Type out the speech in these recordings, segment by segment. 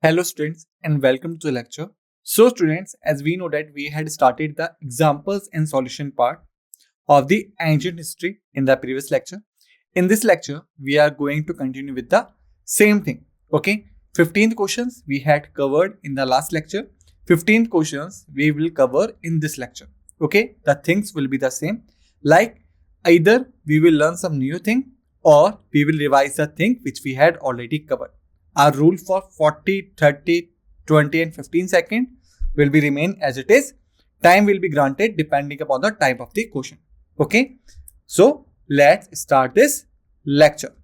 Hello students and welcome to the lecture. So students, as we know that we had started the examples and solution part of the ancient history in the previous lecture. In this lecture, we are going to continue with the same thing. Okay, 15th questions we had covered in the last lecture. 15th questions we will cover in this lecture. Okay, the things will be the same. Like either we will learn some new thing or we will revise the thing which we had already covered. Our rule for 40, 30, 20 and 15 seconds will be remain as it is. Time will be granted depending upon the type of the question. Okay. So let's start this lecture.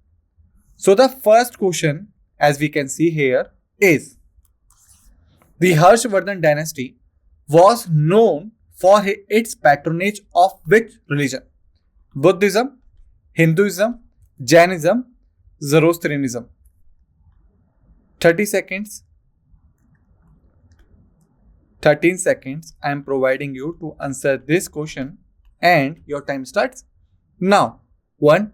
So the first question, as we can see here, is the Harshvardhan dynasty was known for its patronage of which religion? Buddhism, Hinduism, Jainism, Zoroastrianism. 30 seconds. 13 seconds I am providing you to answer this question and your time starts now. 1,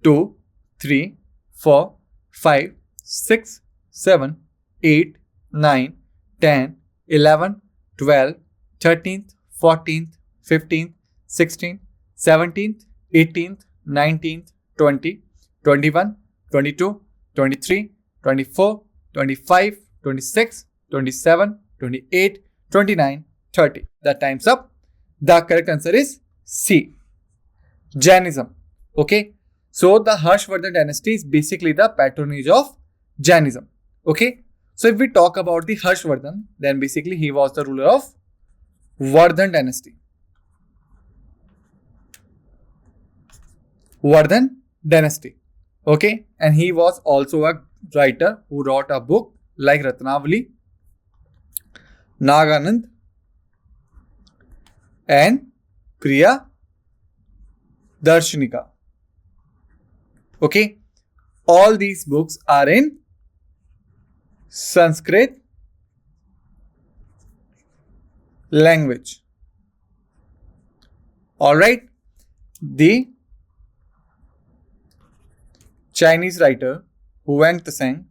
2, 3, 4, 5, 6, 7, 8, 9, 10, 11, 12, 13th, 14th, 15th, 16th, 17th, 18th, 19th, 20, 21, 22, 23, 24, 25, 26, 27, 28, 29, 30. The time's up. The correct answer is C. Jainism. Okay. So the Harshvardhan dynasty is basically the patronage of Jainism. Okay. So if we talk about the Harshvardhan, then basically he was the ruler of Vardhan dynasty. Vardhan dynasty. Okay. And he was also a writer who wrote a book like Ratnavali, Naganand and Priya Darshanika. Okay, all these books are in Sanskrit language. Alright, the Chinese writer Huang Tseng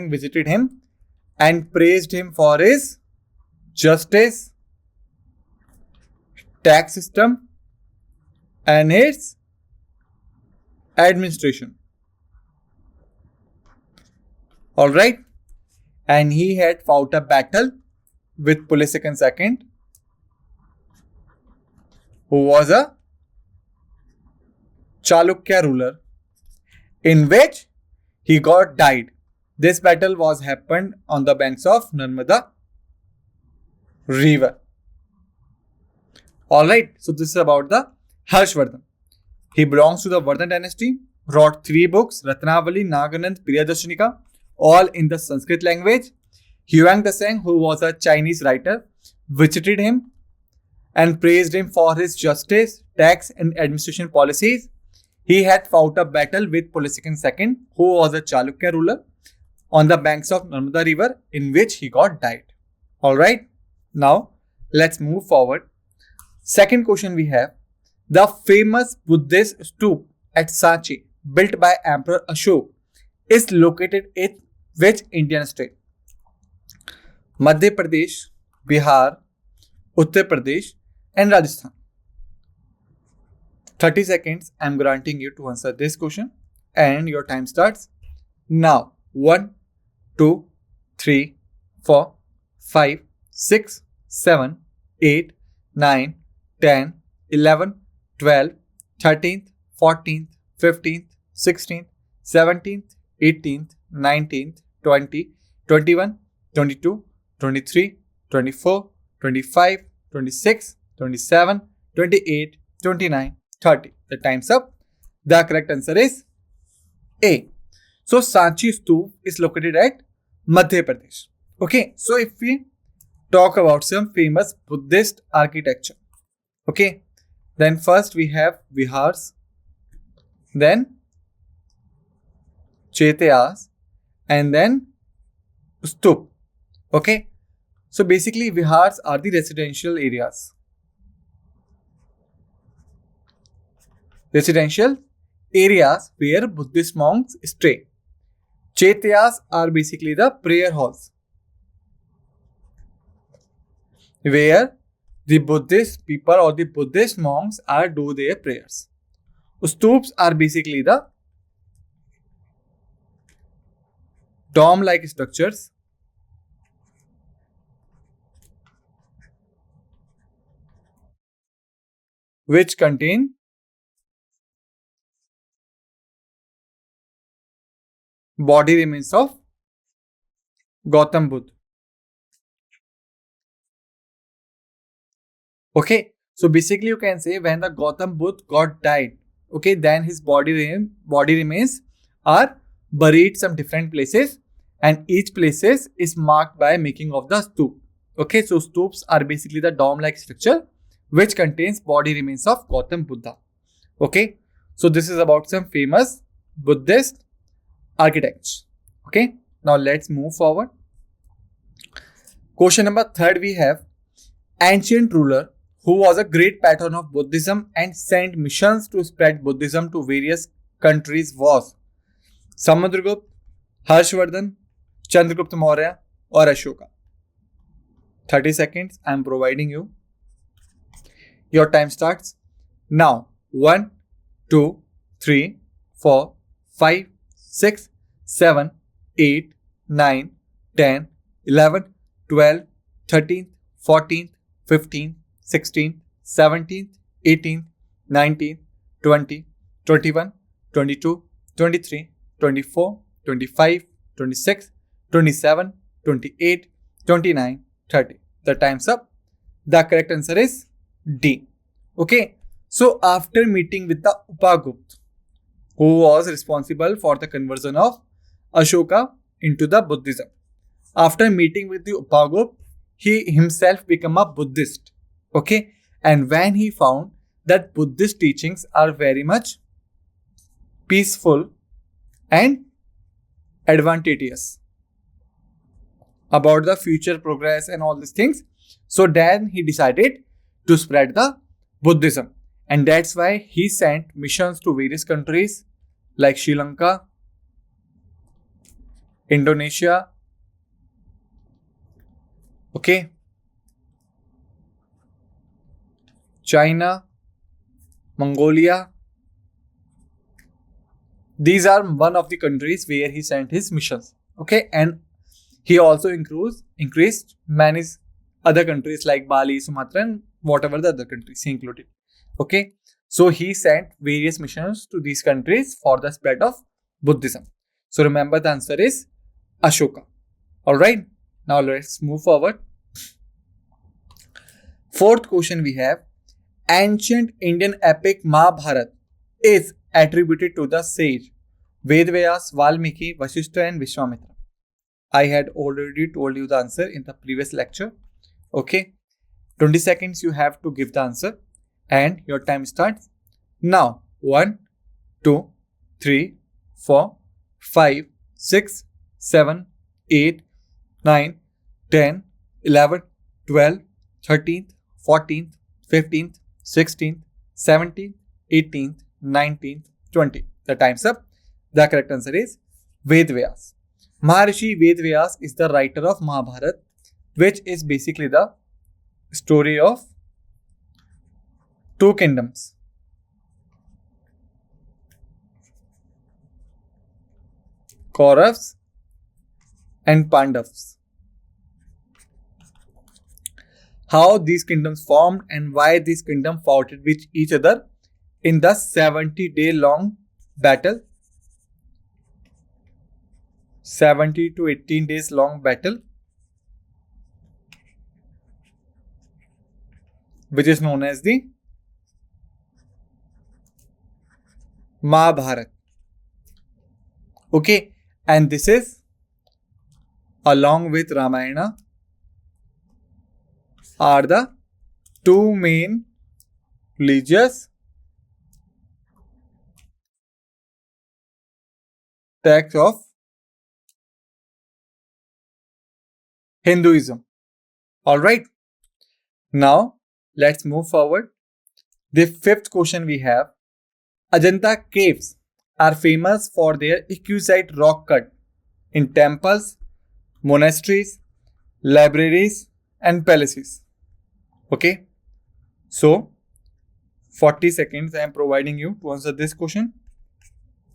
visited him and praised him for his justice, tax system and his administration. Alright, and he had fought a battle with Pulisekhan II, who was a Chalukya ruler, in which he got died. This battle was happened on the banks of Narmada river. Alright, so this is about the Harshvardhan. He belongs to the Vardhan dynasty, wrote 3 books, Ratnavali, Naganand, Priyadarshnika, all in the Sanskrit language. Huang Tseng, who was a Chinese writer, visited him and praised him for his justice, tax and administration policies. He had fought a battle with Pulisekhan II, who was a Chalukya ruler, on the banks of Narmada river, in which he got died. Alright, now let's move forward. Second question we have, the famous Buddhist stupa at Sanchi, built by Emperor Ashok, is located in which Indian state? Madhya Pradesh, Bihar, Uttar Pradesh and Rajasthan. 30 seconds I am granting you to answer this question and your time starts now. 1, 2, 3, 4, 5, 6, 7, 8, 9, 10, 11, 12, 13th, 14th, 15th, 16th, 17th, 18th, 19th, 20, 21, 22, 23, 24, 25, 26, 27, 28, 29, 30. The time's up. The correct answer is A. So Sanchi Stupa is located at Madhya Pradesh. Okay, so if we talk about some famous Buddhist architecture, okay, then first we have vihars, then chaitayas, and then stupa. Okay, so basically vihars are the residential areas. areas where Buddhist monks stay. Chaityas are basically the prayer halls where the Buddhist people or the Buddhist monks are do their prayers. Stupas are basically the dome-like structures which contain body remains of Gautam Buddha. Okay, so basically you can say when the Gautam Buddha got died, okay, then his body remains are buried some different places, and each places is marked by making of the stup. Okay, so stups are basically the dome-like structure which contains body remains of Gautam Buddha. Okay, so this is about some famous Buddhist architects. Okay, now let's move forward. Question number third we have ancient ruler who was a great patron of Buddhism and sent missions to spread Buddhism to various countries was Samudragupta, Harshvardhan, Chandragupta Maurya or Ashoka. 30 seconds I am providing you. Your time starts now. 1, 2, 3, 4, 5, 6, 7, 8, 9, 10, 11, 12, 13, 14, 15, 16, 17, 18, 19, 20, 21, 22, 23, 24, 25, 26, 27, 28, 29, 30. The time's up. The correct answer is D. Okay. So after meeting with the Upagupta, who was responsible for the conversion of Ashoka into the Buddhism, after meeting with the Upagupta, he himself became a Buddhist. Okay. And when he found that Buddhist teachings are very much peaceful and advantageous about the future progress and all these things, so then he decided to spread the Buddhism. And that's why he sent missions to various countries like Sri Lanka, Indonesia, okay, China, Mongolia. These are one of the countries where he sent his missions. Okay, and he also increased many other countries like Bali, Sumatra, and whatever the other countries he included. Okay, so he sent various missions to these countries for the spread of Buddhism. So remember the answer is Ashoka. Alright, now let's move forward. Fourth question we have ancient Indian epic Mahabharata is attributed to the sage Vedvyas, Valmiki, Vasishtha and Vishwamitra. I had already told you the answer in the previous lecture. Okay, 20 seconds you have to give the answer and your time starts now. 1, 2, 3, 4, 5, 6, 7, 8, 9, 10, 11, 12, 13th, 14th, 15th, 16th, 17th, 18th, 19th, 20th. The time's up. The correct answer is Vedvyas. Maharishi Vedvyas is the writer of Mahabharata, which is basically the story of two kingdoms. Kauravas and Pandavas. How these kingdoms formed and why these kingdoms fought with each other in the 70-day long battle. 70 to 18 days long battle, which is known as the Mahabharata. Okay, and this is along with Ramayana are the two main religious texts of Hinduism. Alright, now let's move forward. The fifth question we have Ajanta caves are famous for their exquisite rock cut in temples, monasteries, libraries, and palaces. Okay, so 40 seconds I am providing you to answer this question,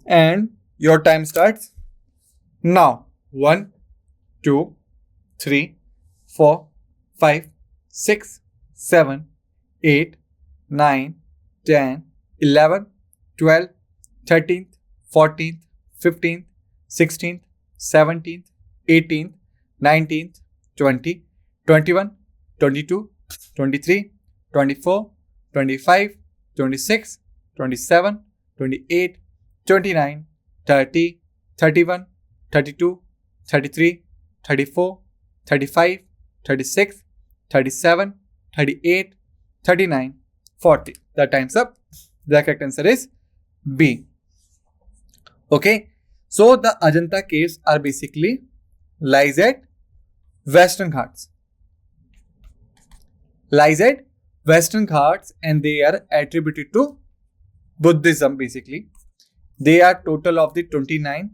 and your time starts now. 1, 2, 3, 4, 5, 6, 7, 8, 9, 10, 11, 12, 13th, 14th, 15th, 16th, 17th, 18th, 19th, 20, 21, 22, 23, 24, 25, 26, 27, 28, 29, 30, 31, 32, 33, 34, 35, 36, 37, 38, 39, 40. The time's up. The correct answer is B. Okay. So the Ajanta caves are basically lies at Western Ghats. Lies at Western Ghats, and they are attributed to Buddhism basically. They are total of the 29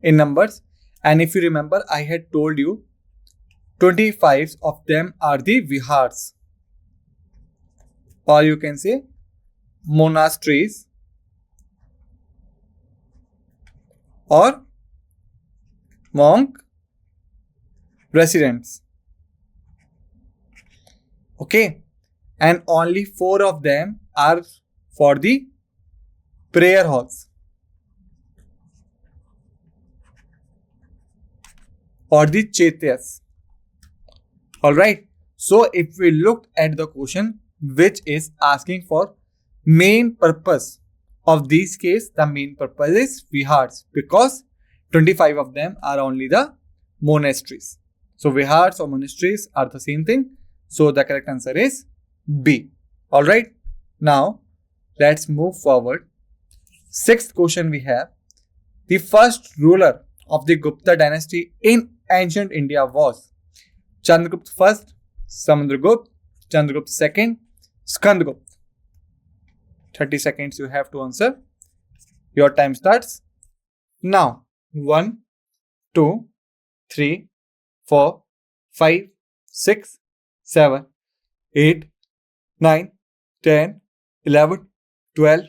in numbers, and if you remember, I had told you 25 of them are the vihars, or you can say monasteries or monk residents. Okay, and only 4 of them are for the prayer halls or the chaityas. Alright, so if we looked at the question which is asking for main purpose of these caves, the main purpose is vihars, because 25 of them are only the monasteries. So vihars or monasteries are the same thing. So the correct answer is B. Alright, now let's move forward. Sixth question we have. The first ruler of the Gupta dynasty in ancient India was Chandragupta first, Samudragupta, Chandragupta second, Skandagupta. 30 seconds you have to answer. Your time starts now. 1, 2, 3, 4, 5, 6, 7, 8, 9, 10, 11, 12,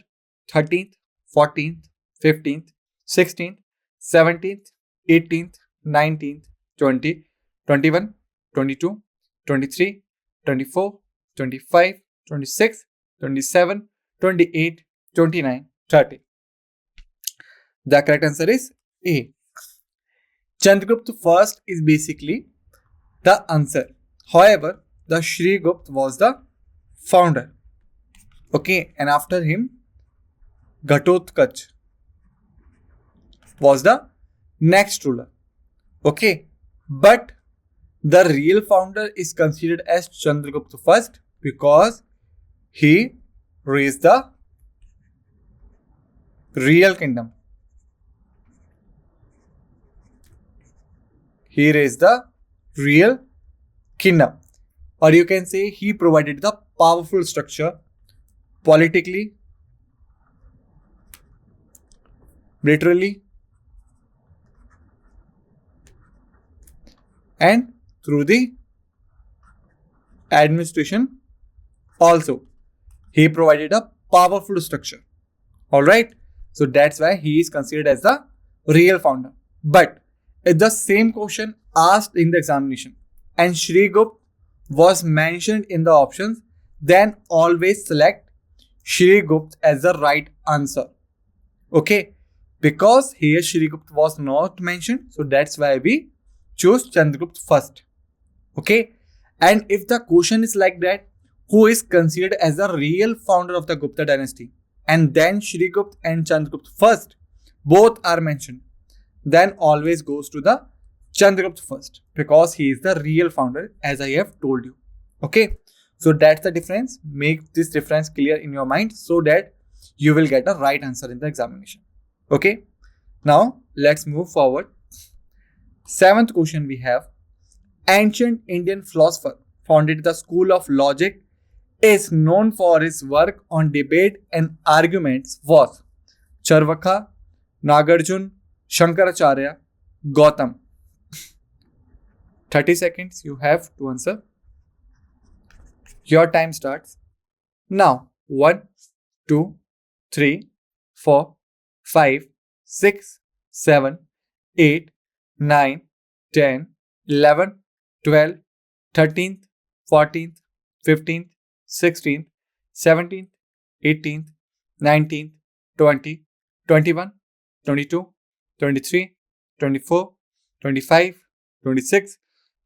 13th, 14th, 15th, 16th, 17th, 18th, 19th, 20, 21, 22, 23, 24, 25, 26, 27, 28, 29, 30. The correct answer is A. Chandragupta first is basically the answer. However, the Shrigupta was the founder. Okay, and after him, Ghatotkach was the next ruler. Okay, but the real founder is considered as Chandragupta first because he raised the real kingdom. He raised the real kingdom, or you can say he provided the powerful structure politically, militarily, and through the administration also. He provided a powerful structure. Alright, so that's why he is considered as the real founder. But if the same question asked in the examination and Shrigupta was mentioned in the options, then always select Shrigupta as the right answer. Okay, because here Shrigupta was not mentioned, so that's why we choose Chandragupta first. Okay, and if the question is like that, who is considered as the real founder of the Gupta dynasty, and then Shrigupta and Chandragupta first, both are mentioned, then always goes to the Chandragupta first because he is the real founder, as I have told you. Okay, so that's the difference. Make this difference clear in your mind so that you will get a right answer in the examination. Okay, now let's move forward. Seventh question we have. Ancient Indian philosopher founded the school of logic, is known for his work on debate and arguments was Charvaka, Nagarjun, Shankaracharya, Gautam. 30 seconds you have to answer. Your time starts now. 1, 2, 3, 4, 5, 6, 7, 8, 9, 10, 11, 12, 13th, 14th, 15th, 16th, 17th, 18th, 19th, 20, 21, 22, 23, 24, 25, 26,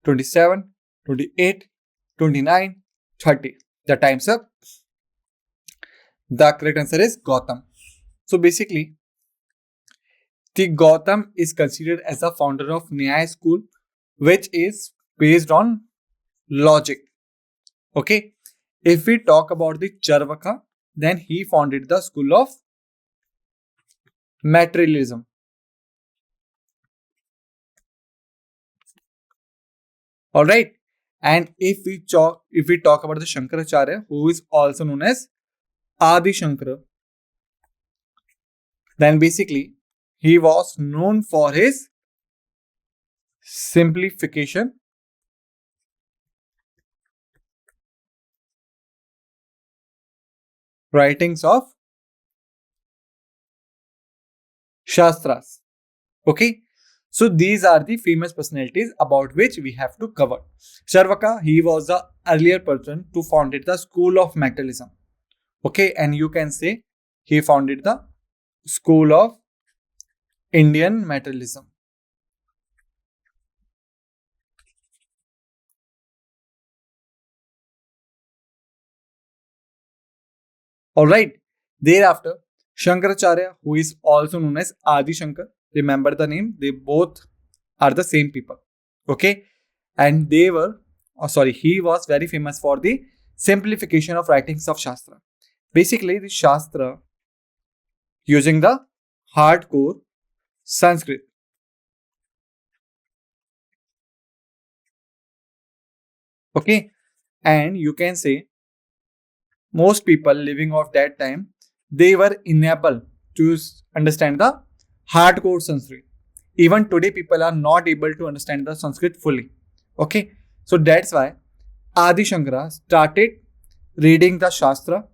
27, 28, 29, 30. The time's up. The correct answer is Gautam. So basically, the Gautam is considered as the founder of Nyaya school, which is based on logic. Okay. If we talk about the Charvaka, then he founded the school of materialism. All right. And if we talk about the Shankaracharya, who is also known as Adi Shankara, then basically he was known for his simplification writings of Shastras. Okay. So these are the famous personalities about which we have to cover. Charvaka, he was the earlier person to founded the school of materialism. Okay, and you can say he founded the school of Indian materialism. All right. Thereafter, Shankaracharya, who is also known as Adi Shankar, remember the name, they both are the same people. Okay, and he was very famous for the simplification of writings of Shastra. Basically, the Shastra using the hardcore Sanskrit. Okay, and you can say most people living of that time, they were unable to understand the hardcore Sanskrit. Even today, people are not able to understand the Sanskrit fully. Okay, so that's why Adi Shankara started reading the Shastra,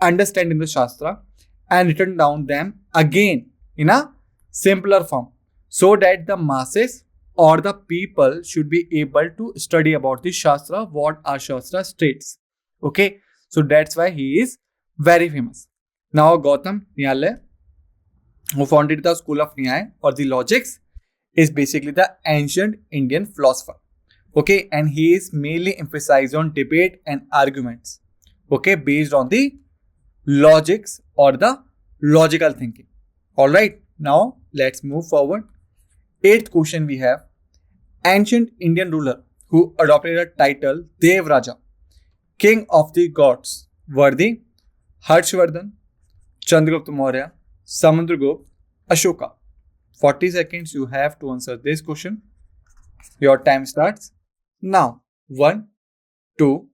understanding the Shastra, and written down them again in a simpler form, so that the masses or the people should be able to study about the Shastra, what our Shastra states. Okay, so that's why he is very famous. Now Gautam Nyalaya, who founded the school of Nyaya or the logics, is basically the ancient Indian philosopher. Okay, and he is mainly emphasized on debate and arguments. Okay, based on the logics or the logical thinking. All right, now let's move forward. Eighth question we have: ancient Indian ruler who adopted a title Dev Raja, king of the gods, were the Harshvardhan, Chandragupta Maurya, Samudragupta, Ashoka. 40 seconds you have to answer this question. Your time starts now. 1, 2,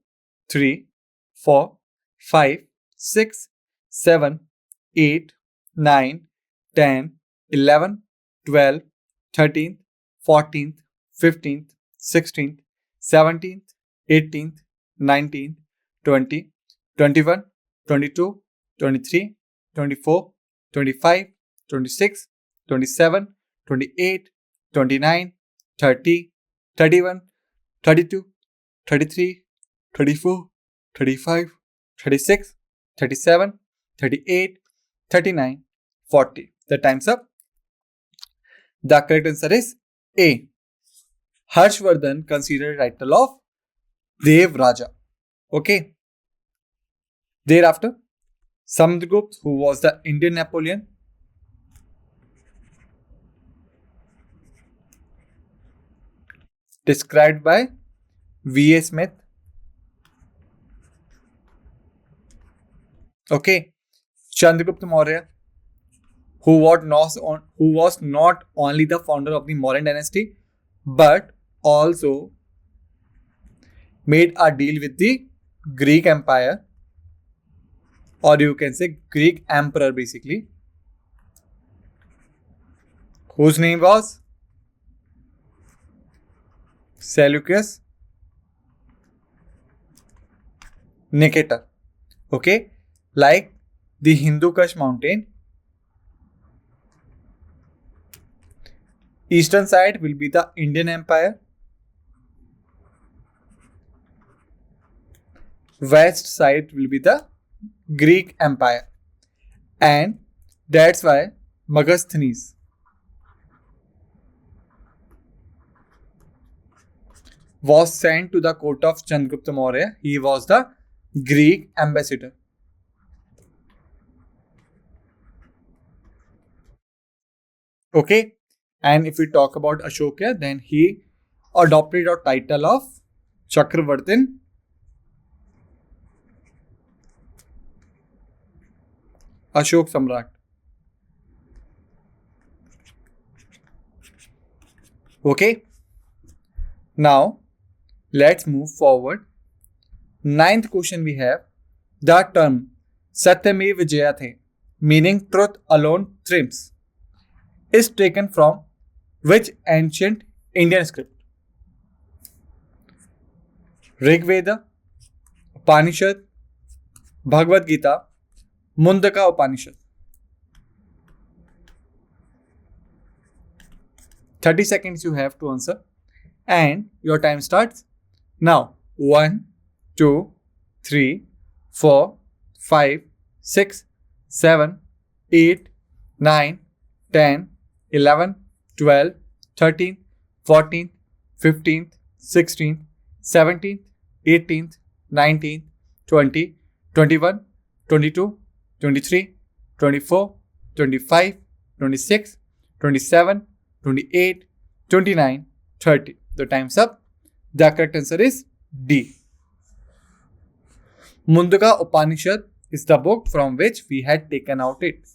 3, 4, 5, 6, 7, 8, 9, 10, 11, 12, 13th, 14th, 15th, 16th, 17th, 18th, 19th, 20, 21, 22, 23, 24, 25, 26, 27, 28, 29, 30, 31, 32, 33, 34, 35, 36, 37, 38, 39, 40. The time's up. The correct answer is A. Harshvardhan considered title of Dev Raja. Okay. Thereafter, Samudragupta, who was the Indian Napoleon, described by V.A. Smith. Okay. Chandragupta Maurya, who was not only the founder of the Mauryan dynasty, but also made a deal with the Greek Empire, or you can say Greek Emperor basically. whose name was Seleucus Nicator. Okay, like the Hindu Kush mountain, eastern side will be the Indian Empire, west side will be the Greek Empire, and that's why Megasthenes was sent to the court of Chandragupta Maurya. He was the Greek ambassador. Okay, and if we talk about Ashoka, then he adopted a title of Chakravartin Ashok Samrat. Okay, now let's move forward. Ninth question we have the term Satyamev Jayate, meaning truth alone triumphs, is taken from which ancient Indian script? Rig Veda, Upanishad, Bhagavad Gita, Mundaka Upanishad. 30 seconds you have to answer and your time starts now. 1, 2, 3, 4, 5, 6, 7, 8, 9, 10, 11, 12, 13, 14, 15, 16, 17, 18, 19, 20, 21, 22, 23, 24, 25, 26, 27, 28, 29, 30. The time's up. The correct answer is D. Mundaka Upanishad is the book from which we had taken out it.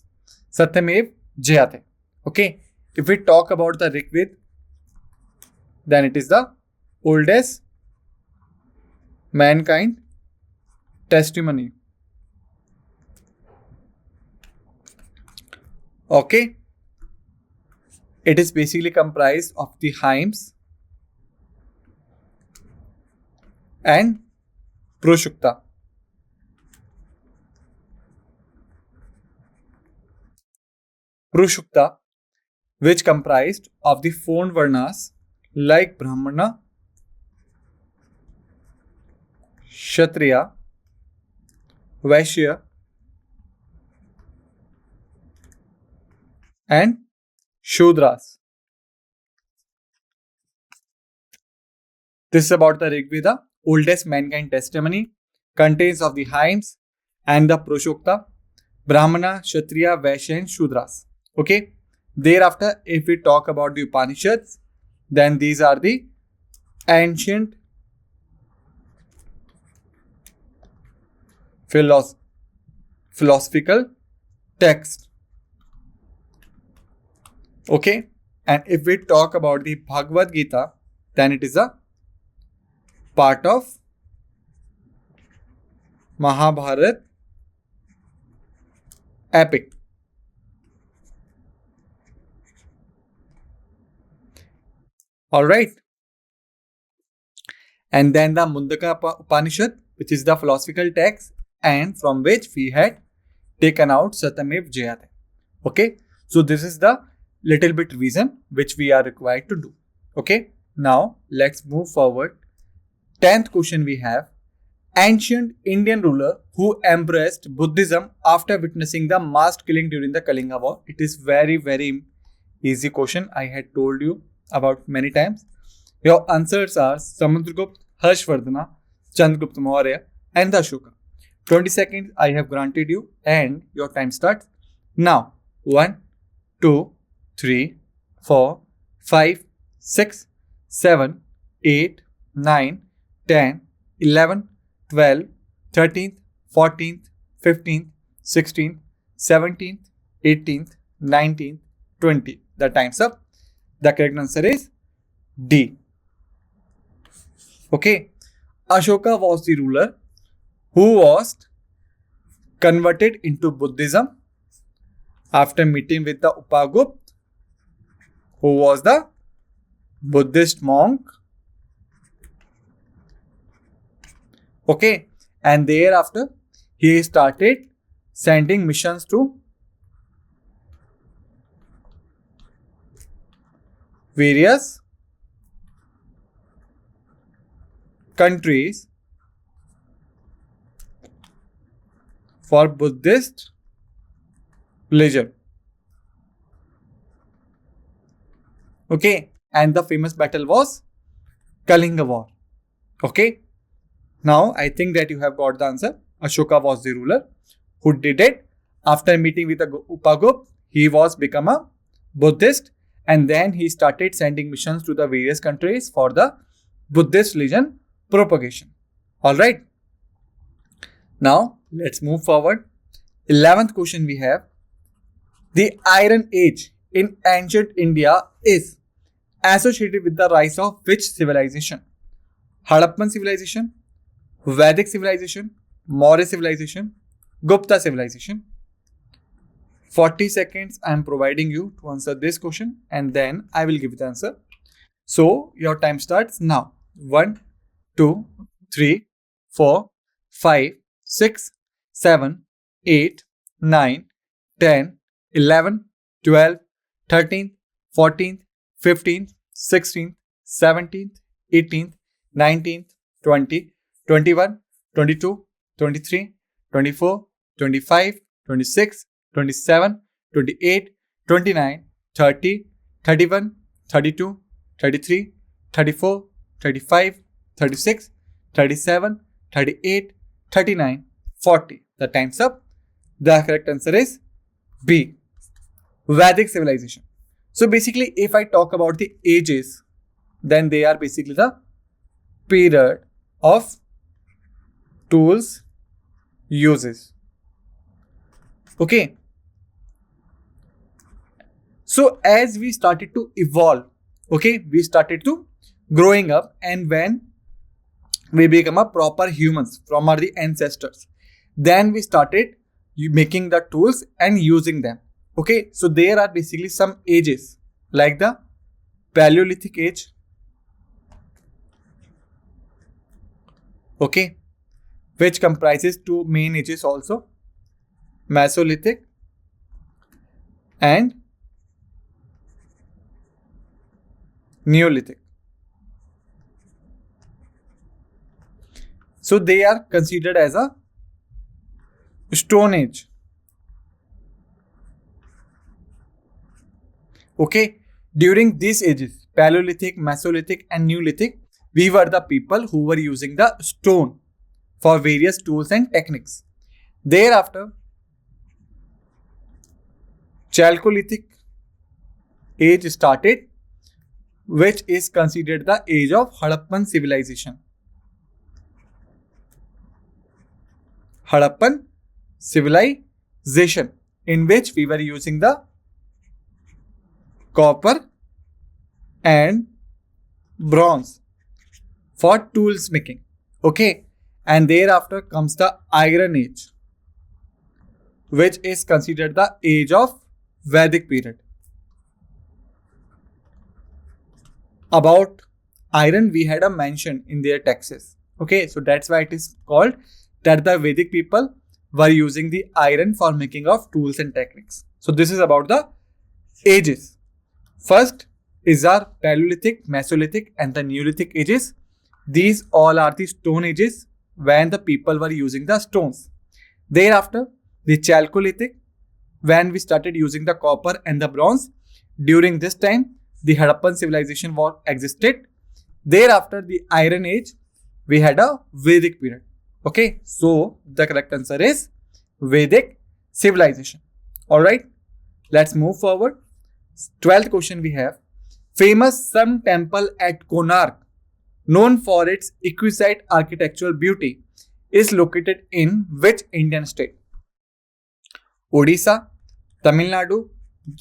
Satyamev Jayate. Okay. If we talk about the Rig Veda, then it is the oldest mankind testimony. Okay. It is basically comprised of the hymns and Proshukta. Proshukta, which comprised of the four varnas like Brahmana, Kshatriya, Vaishya, and Shudras. This is about the Rig Veda, oldest mankind testimony, contains of the hymns and the Proshukta, Brahmana, Kshatriya, Vaishya and Shudras. Okay. Thereafter, if we talk about the Upanishads, then these are the ancient philosophical texts. Okay. And if we talk about the Bhagavad Gita, then it is a part of Mahabharat epic. Alright. And then the Mundaka Upanishad, which is the philosophical text and from which we had taken out Satyamev Jayate. Okay. So this is the little bit reason which we are required to do. Okay. Now let's move forward. 10th question we have. Ancient Indian ruler who embraced Buddhism after witnessing the mass killing during the Kalinga War. It is very easy question. I had told you about many times. Your answers are Samudragupta, Harshvardhana, Chandragupta Maurya and the Ashoka. 20 seconds I have granted you and your time starts now. 1, 2, 3, 4, 5, 6, 7, 8, 9, 10, 11, 12, 13th, 14th, 15th, 16th, 17th, 18th, 19th, 20th. The time's up. The correct answer is D. Okay. Ashoka was the ruler who was converted into Buddhism after meeting with the Upagupta who was the Buddhist monk. Okay, and thereafter he started sending missions to various countries for Buddhist religion. Okay, and the famous battle was Kalinga War. Okay, now I think that you have got the answer. Ashoka was the ruler who did it. After meeting with the Upagupta, he was become a Buddhist, and then he started sending missions to the various countries for the Buddhist religion propagation. All right. Now let's move forward. 11th question we have. The Iron Age in ancient India is associated with the rise of which civilization? Harappan civilization, Vedic civilization, Maurya civilization, Gupta civilization. 40 seconds I am providing you to answer this question, and then I will give the answer. So your time starts now. 1, 2, 3, 4, 5, 6, 7, 8, 9, 10, 11, 12, 13, 14, 15, 16, 17, 18, 19, 20, 21, 22, 23, 24, 25, 26, 27, 28, 29, 30, 31, 32, 33, 34, 35, 36, 37, 38, 39, 40. The time's up. The correct answer is B. Vedic civilization. So basically, if I talk about the ages, then they are basically the period of tools uses. Okay. So as we started to evolve, okay, we started to growing up, and when we become a proper humans from our the ancestors, then we started making the tools and using them. Okay, so there are basically some ages like the Paleolithic age. Okay, which comprises two main ages also, Mesolithic and Neolithic. So they are considered as a Stone Age. Okay, during these ages, Paleolithic, Mesolithic and Neolithic, we were the people who were using the stone for various tools and techniques. Thereafter, Chalcolithic age started, which is considered the age of Harappan civilization. Harappan civilization, in which we were using the copper and bronze for tools making. Okay, and thereafter comes the Iron Age, which is considered the age of Vedic period. About iron, we had a mention in their texts. Okay, so that's why it is called that the Vedic people were using the iron for making of tools and techniques. So this is about the ages. First is our Paleolithic, Mesolithic and the Neolithic ages. These all are the stone ages when the people were using the stones. Thereafter, the Chalcolithic, when we started using the copper and the bronze. During this time, the Harappan civilization was existed. Thereafter, the Iron Age, we had a Vedic period. Okay, so the correct answer is Vedic civilization. Alright, let's move forward. 12th question we have. Famous Sun Temple at Konark, known for its exquisite architectural beauty, is located in which Indian state? Odisha, Tamil Nadu,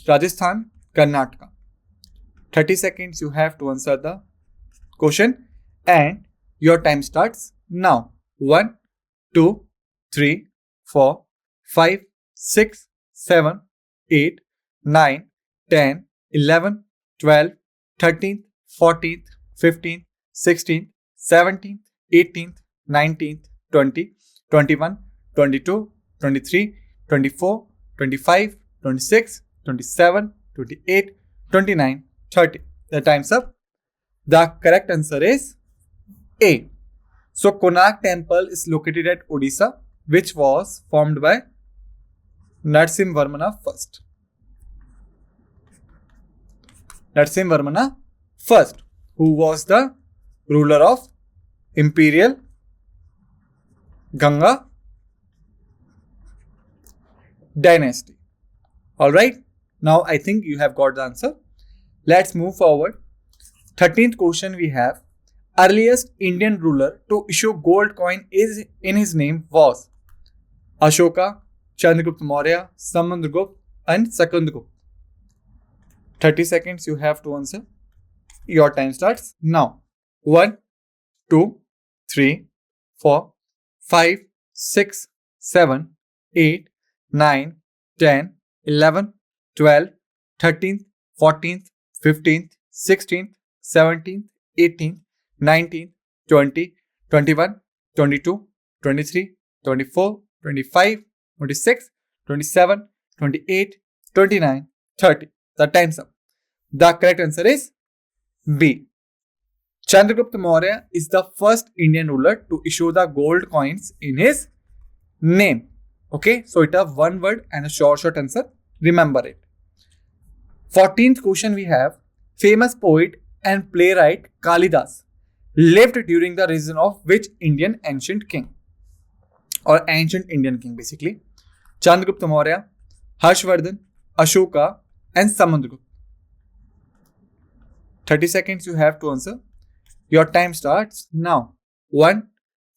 Rajasthan, Karnataka. 30 seconds you have to answer the question, and your time starts now. 1, 2, 3, 4, 5, 6, 7, 8, 9, 10, 11, 12th, 13th, 14th, 15th, 16th, 17th, 18th, 19th, 20, 21, 22, 23, 24, 25, 26, 27, 28, 29, 30. The time's up. The correct answer is A. So Konark temple is located at Odisha, which was formed by Narasimhavarmana first. Narasimhavarmana first, who was the ruler of Imperial Ganga dynasty. Alright, now I think you have got the answer. Let's move forward. 13th question we have. Earliest Indian ruler to issue gold coin is in his name was Ashoka, Chandragupta Maurya, Samudragupta and Sakandragupta. 30 seconds you have to answer. Your time starts now. 1, 2, 3, 4, 5, 6, 7, 8, 9, 10, 11, 12, 13th, 14th, 15th, 16th, 17th, 18th, 19th, 20, 21, 22, 23, 24, 25, 26, 27, 28, 29, 30. The time's up. The correct answer is B. Chandragupta Maurya is the first Indian ruler to issue the gold coins in his name. Okay, so it has one word and a short answer. Remember it. 14th question we have. Famous poet and playwright Kalidas lived during the reign of which Indian ancient king? Or ancient Indian king basically. Chandragupta Maurya, Harshvardhan, Ashoka and Samudragupta. 30 seconds you have to answer. Your time starts now. 1,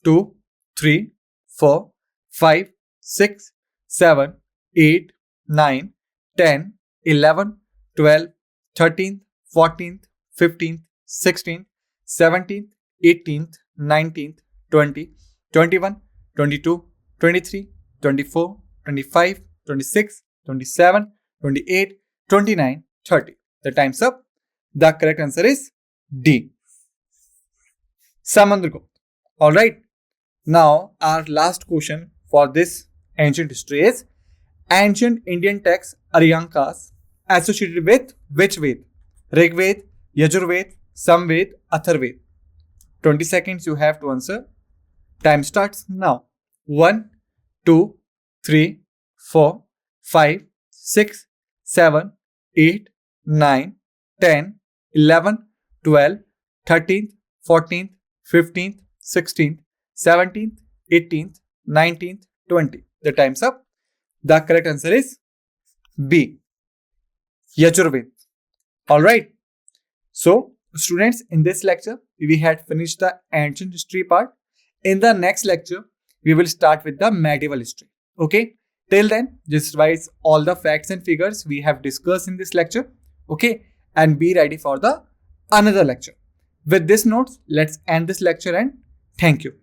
2, 3, 4, 5, 6, 7, 8, 9, 10, 11, 12, 13th, 14th, 15th, 16th, 17th, 18th, 19th, 20, 21, 22, 23, 24, 25, 26, 27, 28, 29, 30. The time's up. The correct answer is D. Samudragupta. Alright. Now our last question for this ancient history is ancient Indian text Aryankas associated with which Ved? Rig Ved, Yajurved, Samved, Atharved. 20 seconds you have to answer. Time starts now. 1, 2, 3, 4, 5, 6, 7, 8, 9, 10, 11, 12, 13th, 14th, 15th, 16th, 17th, 18th, 19th, 20. The time's up. The correct answer is B. Yajurved. Alright. So, students, in this lecture, we had finished the ancient history part. In the next lecture, we will start with the medieval history. Okay. Till then, just revise all the facts and figures we have discussed in this lecture. Okay. And be ready for the another lecture. With this notes, let's end this lecture and thank you.